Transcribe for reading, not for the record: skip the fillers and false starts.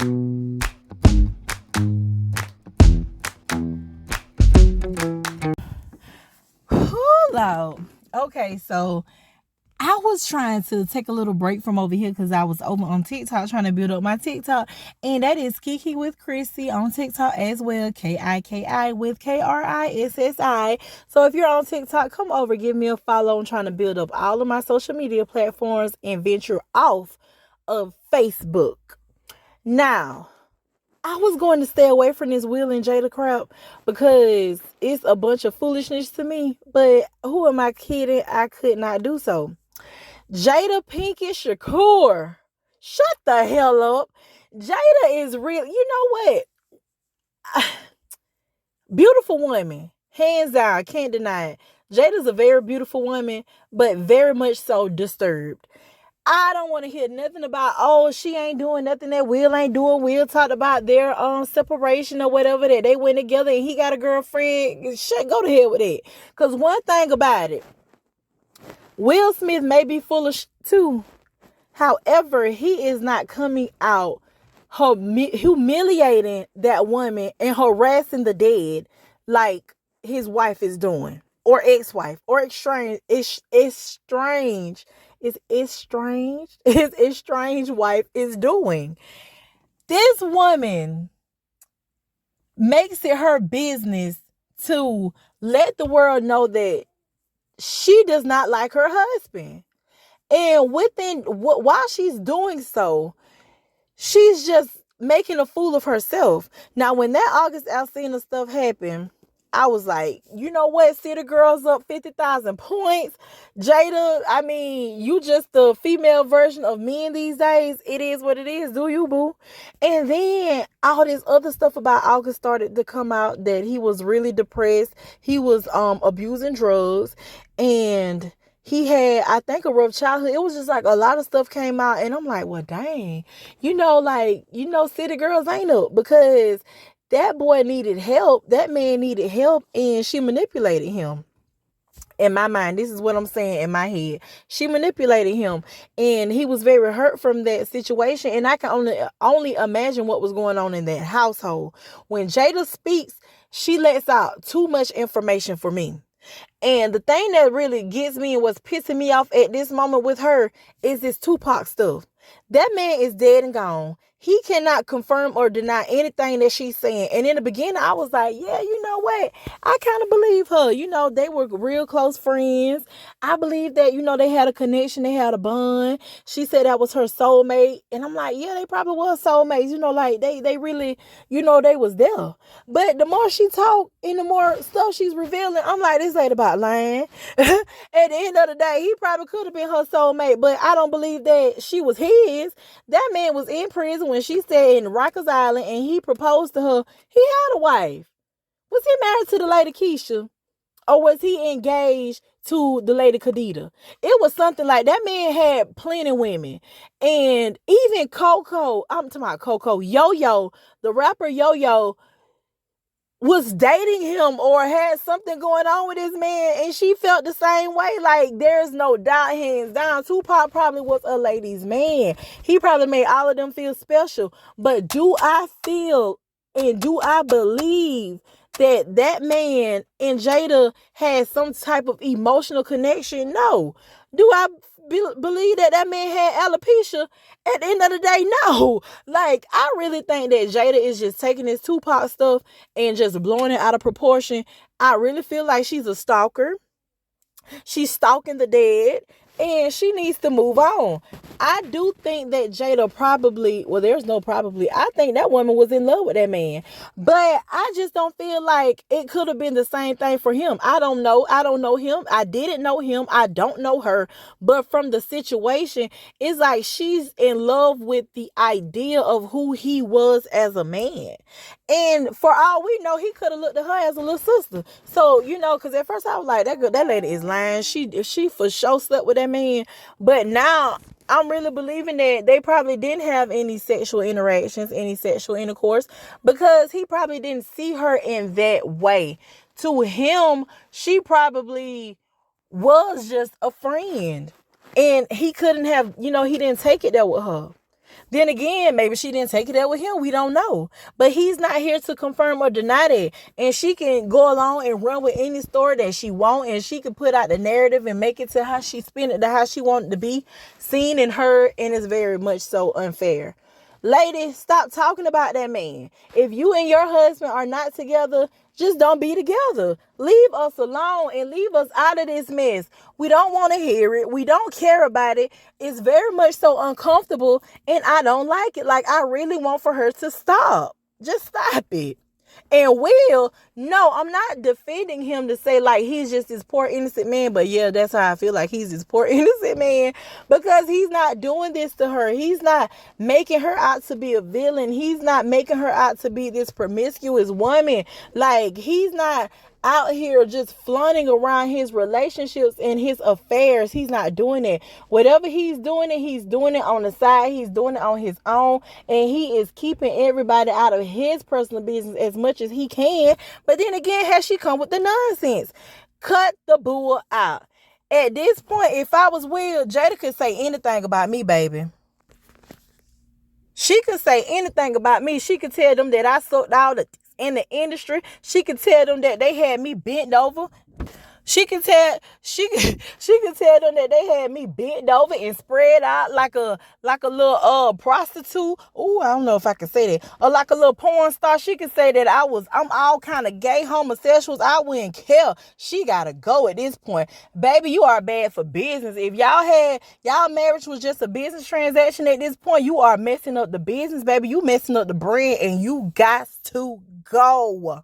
Hold out. Okay, so I was trying to take a little break from over here because I was over on TikTok trying to build up my TikTok. And that is Kiki with Chrissy on TikTok as well. KIKI with KRISSI. So if you're on TikTok, come over, give me a follow. I'm trying to build up all of my social media platforms and venture off of Facebook. Now, I was going to stay away from this Will and Jada crap because it's a bunch of foolishness to me. But who am I kidding? I could not do so. Jada Pinkett Shakur. Shut the hell up. Jada is real. You know what? Beautiful woman. Hands down. Can't deny it. Jada's a very beautiful woman, but very much so disturbed. I don't want to hear nothing about, oh, she ain't doing nothing that Will ain't doing. Will talked about their separation or whatever, that they went together and he got a girlfriend. Shit, go to hell with it. Because one thing about it, Will Smith may be full of too. However, he is not coming out humiliating that woman and harassing the dead like his wife is doing, or ex-wife, or estranged. It's strange. It's strange. His estranged wife is doing. This woman makes it her business to let the world know that she does not like her husband. And while she's doing so, she's just making a fool of herself. Now, when that August Alsina stuff happened, I was like, you know what? City Girls up 50,000 points. Jada, I mean, you just the female version of men these days. It is what it is. Do you, boo? And then all this other stuff about August started to come out, that he was really depressed. He was abusing drugs, and he had, I think, a rough childhood. It was just like a lot of stuff came out, and I'm like, well, dang. City Girls ain't up, because that boy needed help. That man needed help, and she manipulated him. In my mind, this is what I'm saying in my head. She manipulated him, and he was very hurt from that situation. And I can only imagine what was going on in that household. When Jada speaks, she lets out too much information for me. And the thing that really gets me and what's pissing me off at this moment with her is this Tupac stuff. That man is dead and gone. He cannot confirm or deny anything that she's saying. And in the beginning, I was like, yeah, you know what? I kind of believe her. They were real close friends. I believe that, they had a connection. They had a bond. She said that was her soulmate. And I'm like, yeah, they probably was soulmates. They really, they was there. But the more she talked and the more stuff she's revealing, I'm like, this ain't about lying. At the end of the day, he probably could have been her soulmate, but I don't believe that she was his. That man was in prison when she stayed in Rikers Island, and he proposed to her. He had a wife. Was he married to the lady Keisha? Or was he engaged to the lady Khadida? It was something like that. Man had plenty of women. And even Coco, I'm talking about Coco, Yo-Yo, the rapper Yo-Yo, was dating him or had something going on with this man, and she felt the same way. Like, there's no doubt, hands down, Tupac probably was a ladies' man. He probably made all of them feel special. But do I feel and do I believe that man and Jada had some type of emotional connection? No. Do I believe that man had alopecia? At the end of the day, no. Like, I really think that Jada is just taking this Tupac stuff and just blowing it out of proportion. I really feel like she's a stalker. She's stalking the dead, and she needs to move on. I do think that Jada there's no probably. I think that woman was in love with that man. But I just don't feel like it could have been the same thing for him. I don't know. I don't know him. I didn't know him. I don't know her. But from the situation, it's like she's in love with the idea of who he was as a man. And for all we know, he could have looked at her as a little sister. So, because at first I was like, that lady is lying. She for sure slept with that man. But now I'm really believing that they probably didn't have any sexual interactions, any sexual intercourse, because he probably didn't see her in that way. To him, she probably was just a friend. And he couldn't have, he didn't take it there with her. Then again, maybe she didn't take it up with him. We don't know. But he's not here to confirm or deny that. And she can go along and run with any story that she wants. And she can put out the narrative and make it to how she spin it to how she wanted to be seen and heard. And it's very much so unfair. Ladies, stop talking about that man. If you and your husband are not together, just don't be together. Leave us alone and leave us out of this mess. We don't want to hear it. We don't care about it. It's very much so uncomfortable and I don't like it. Like, I really want for her to stop. Just stop it. And Will, no, I'm not defending him to say like he's just this poor innocent man, but yeah, that's how I feel, like he's this poor innocent man, because he's not doing this to her. He's not making her out to be a villain. He's not making her out to be this promiscuous woman. Like, he's not out here just flaunting around his relationships and his affairs. He's not doing it. Whatever he's doing it on the side. He's doing it on his own. And he is keeping everybody out of his personal business as much as he can. But then again, has she come with the nonsense? Cut the bull out. At this point, if I was Will, Jada could say anything about me, baby. She could say anything about me. She could tell them that I sucked all the in the industry. She could tell them that they had me bent over. She could tell them that they had me bent over and spread out like a little prostitute. Ooh, I don't know if I can say that. Or like a little porn star. She could say that I'm all kind of gay homosexuals. I wouldn't care. She gotta go at this point. Baby, you are bad for business. If y'all marriage was just a business transaction at this point, you are messing up the business, baby. You messing up the bread and you got to go.